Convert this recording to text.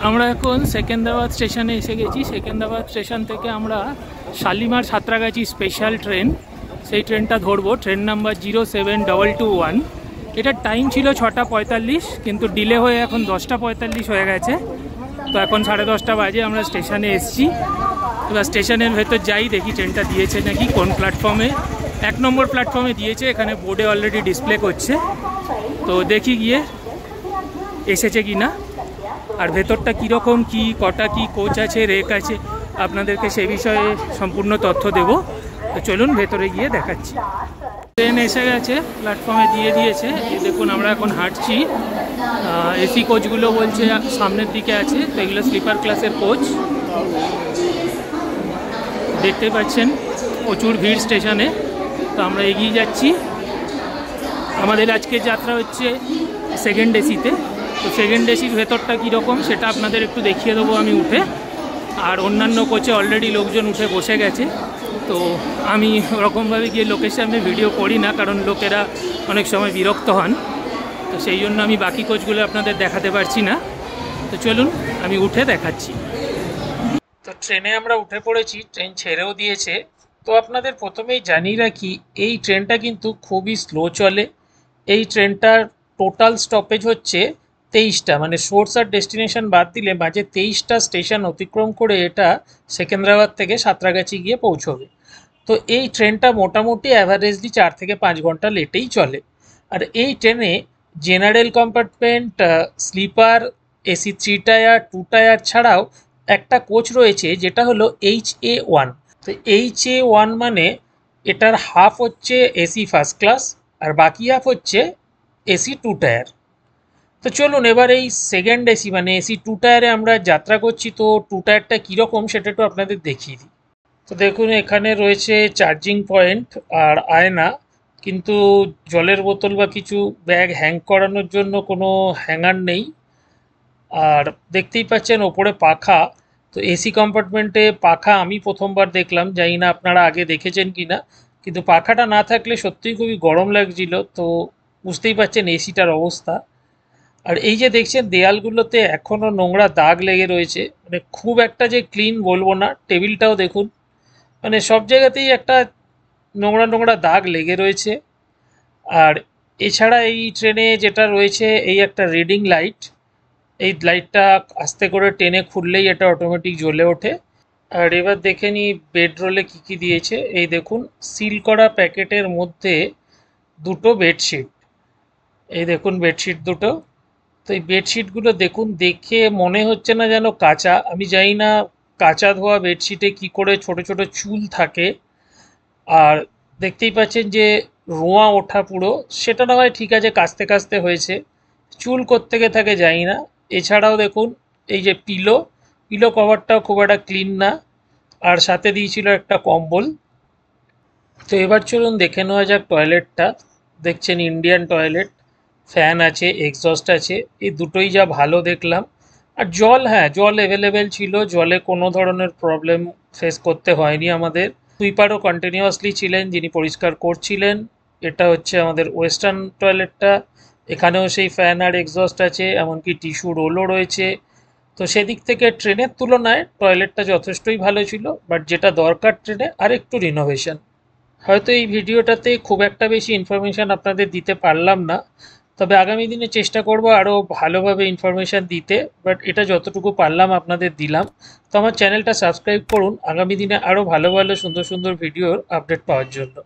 আমরা এখন সেকেন্দ্রাবাদ স্টেশনে এসে গেছি। সেকেন্দ্রাবাদ স্টেশন থেকে আমরা শালিমার সাঁতরাগাছি স্পেশাল ট্রেন, সেই ট্রেনটা ধরবো। Train number 07221। এটার টাইম ছিল 6টা 45, কিন্তু ডিলে হয়ে এখন 10টা 45 হয়ে গেছে। তো এখন 10:30 বাজে, আমরা স্টেশনে এসছি। এবার স্টেশনের ভেতর যাই, দেখি ট্রেনটা দিয়েছে নাকি, কোন প্ল্যাটফর্মে। 1 নম্বর প্ল্যাটফর্মে দিয়েছে, এখানে বোর্ডে অলরেডি ডিসপ্লে করছে। তো দেখি গিয়ে এসেছে কি না, আর ভেতরটা কীরকম, কি কটা কি কোচ আছে, রেক আছে, আপনাদেরকে সে বিষয়ে সম্পূর্ণ তথ্য দেব। তো চলুন ভেতরে গিয়ে দেখাচ্ছি। ট্রেন এসে গেছে, প্ল্যাটফর্মে দিয়ে দিয়েছে। দেখুন আমরা এখন হাঁটছি। এসি কোচগুলো বলছে সামনের দিকে আছে, তো এগুলো স্লিপার ক্লাসের কোচ। দেখতে পাচ্ছেন প্রচুর ভিড় স্টেশনে। তো আমরা এগিয়ে যাচ্ছি। আমাদের আজকের যাত্রা হচ্ছে সেকেন্ড এসিতে। তো সেকেন্ড এসির ভেতরটা কীরকম সেটা আপনাদের একটু দেখিয়ে দেবো আমি উঠে। আর অন্যান্য কোচে অলরেডি লোকজন উঠে বসে গেছে। তো আমি ওরকমভাবে গিয়ে লোকের সামনে ভিডিও করি না, কারণ লোকেরা অনেক সময় বিরক্ত হন। তো সেই জন্য আমি বাকি কোচগুলো আপনাদের দেখাতে পারছি না। তো চলুন আমি উঠে দেখাচ্ছি। তো ট্রেনে আমরা উঠে পড়েছি, ট্রেন ছেড়েও দিয়েছে। তো আপনাদের প্রথমেই জানিয়ে রাখি, এই ট্রেনটা কিন্তু খুবই স্লো চলে। এই ট্রেনটার টোটাল স্টপেজ হচ্ছে 23টা, মানে সোর্স আর ডেস্টিনেশন বাদ দিলে মাঝে 23টা স্টেশন অতিক্রম করে এটা সেকেন্দ্রাবাদ থেকে সাঁতরাগাছি গিয়ে পৌঁছবে। তো এই ট্রেনটা মোটামুটি অ্যাভারেজলি 4 থেকে 5 ঘন্টা লেটেই চলে। আর এই ট্রেনে general compartment, sleeper, AC 3 tier, 2 tier ছাড়াও একটা কোচ রয়েছে যেটা হলো HA1। তো HA1 মানে এটার হাফ হচ্ছে এসি ফার্স্ট ক্লাস, আর বাকি হাফ হচ্ছে এসি 2 টায়ার। তো চলুন এবার এই সেকেন্ড এসি মানে এসি 2 টায়ারে আমরা যাত্রা করছি। তো 2 টায়ারটা কীরকম সেটা একটু আপনাদের দেখিয়ে দিই। তো দেখুন এখানে রয়েছে চার্জিং পয়েন্ট আর আয়না, কিন্তু জলের বোতল বা কিছু ব্যাগ হ্যাং করানোর জন্য কোনো হ্যাঙ্গার নেই। আর দেখতেই পাচ্ছেন ওপরে পাখা। তো এসি কম্পার্টমেন্টে পাখা আমি প্রথমবার দেখলাম, জানি না আপনারা আগে দেখেছেন কি না, কিন্তু পাখাটা না থাকলে সত্যিই খুবই গরম লাগছিল। তো বুঝতেই পারছেন এসিটার অবস্থা। আর এই যে দেখছেন দেয়ালগুলোতে এখনও নোংরা দাগ লেগে রয়েছে, মানে খুব একটা যে ক্লিন বলবো না। টেবিলটাও দেখুন, মানে সব জায়গাতেই একটা নোংরা নোংরা দাগ লেগে রয়েছে। আর এছাড়া এই ট্রেনে যেটা রয়েছে, এই একটা রিডিং লাইট, এই লাইটটা আস্তে করে টেনে খুললেই এটা অটোমেটিক জ্বলে ওঠে। আর এবার দেখে নিই বেডরোলে কী কী দিয়েছে। এই দেখুন সিল করা প্যাকেটের মধ্যে 2টো বেডশিট। এই দেখুন বেডশিট 2টো। তো এই বেডশিটগুলো দেখুন, দেখে মনে হচ্ছে না যেন কাঁচা। আমি জানি না কাঁচা ধোয়া বেডশিটে কি করে ছোট ছোট চুল থাকে। আর দেখতেই পাচ্ছেন যে রোঁয়া ওঠা পুরো, সেটা না হয় ঠিক আছে, কাচতে কাচতে হয়েছে, চুল কোত্থেকে থাকে জানি না। এছাড়াও দেখুন এই যে পিলো কভারটাও খুব একটা ক্লিন না। আর সাথে দিয়েছিল একটা কম্বল। তো এবার চলুন দেখে নেওয়া যাক টয়লেটটা। দেখছেন ইন্ডিয়ান টয়লেট, ফ্যান আছে, এক্সস্ট আছে, এই দুটোই যা ভালো দেখলাম। আর জল, হ্যাঁ জল অ্যাভেলেবেল ছিল, জলে কোনো ধরনের প্রবলেম ফেস করতে হয়নি আমাদের। সুইপারও কন্টিনিউয়াসলি ছিলেন যিনি পরিষ্কার করছিলেন। এটা হচ্ছে আমাদের ওয়েস্টার্ন টয়লেটটা, এখানেও সেই ফ্যান আর এক্সস্ট আছে, এমনকি টিস্যু রোলও রয়েছে। তো সেদিক থেকে ট্রেনের তুলনায় টয়লেটটা যথেষ্টই ভালো ছিল, বাট যেটা দরকার ট্রেনে আর একটু রিনোভেশন। হয়তো এই ভিডিওটাতে খুব একটা বেশি ইনফরমেশান আপনাদের দিতে পারলাম না, তবে আগামী দিনে চেষ্টা করব আরও ভালোভাবে ইনফরমেশান দিতে। বাট এটা যতটুকু পারলাম আপনাদের দিলাম। তো আমার চ্যানেলটা সাবস্ক্রাইব করুন আগামী দিনে আরও ভালো ভালো সুন্দর সুন্দর ভিডিওর আপডেট পাওয়ার জন্য।